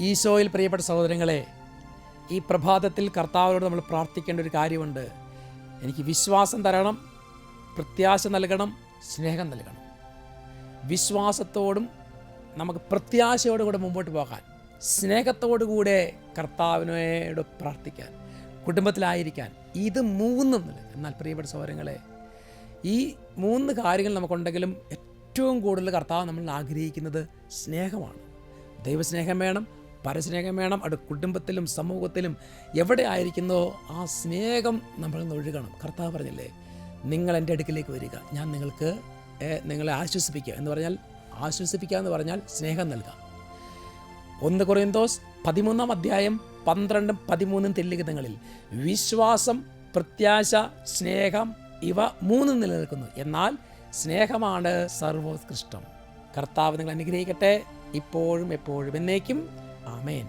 ഈശോയിൽ പ്രിയപ്പെട്ട സഹോദരങ്ങളെ, ഈ പ്രഭാതത്തിൽ കർത്താവിനോട് നമ്മൾ പ്രാർത്ഥിക്കേണ്ട ഒരു കാര്യമുണ്ട്. എനിക്ക് വിശ്വാസം തരണം, പ്രത്യാശ നൽകണം, സ്നേഹം നൽകണം. വിശ്വാസത്തോടും നമുക്ക് പ്രത്യാശയോടും കൂടെ മുമ്പോട്ട് പോകാൻ, സ്നേഹത്തോടുകൂടെ കർത്താവിനോട് പ്രാർത്ഥിക്കാൻ, കുടുംബത്തിലായിരിക്കാൻ, ഇത് മൂന്നും. എന്നാൽ പ്രിയപ്പെട്ട സഹോദരങ്ങളെ, ഈ 3 കാര്യങ്ങൾ നമുക്കുണ്ടെങ്കിലും ഏറ്റവും കൂടുതൽ കർത്താവ് നമ്മൾ ആഗ്രഹിക്കുന്നത് സ്നേഹമാണ്. ദൈവസ്നേഹം വേണം, പരസ്നേഹം വേണം. അവിടെ കുടുംബത്തിലും സമൂഹത്തിലും എവിടെ ആയിരിക്കുന്നോ ആ സ്നേഹം നമ്മളിൽ നിന്ന് ഒഴുകണം. കർത്താവ് പറഞ്ഞില്ലേ, നിങ്ങൾ എൻ്റെ അടുക്കിലേക്ക് വരിക, ഞാൻ നിങ്ങളെ ആശ്വസിപ്പിക്കുക എന്ന് പറഞ്ഞാൽ, ആശ്വസിപ്പിക്കുക എന്ന് പറഞ്ഞാൽ സ്നേഹം നൽകാം. 1 കൊറിന്തോസ് 13-ാം അധ്യായം 12-13 തിരുലിഖിതങ്ങളിൽ വിശ്വാസം, പ്രത്യാശ, സ്നേഹം ഇവ 3 നിലനിൽക്കുന്നു. എന്നാൽ സ്നേഹമാണ് സർവോത്കൃഷ്ടം. കർത്താവ് നിങ്ങൾ അനുഗ്രഹിക്കട്ടെ, ഇപ്പോഴും എപ്പോഴും എന്നേക്കും. ആമേൻ.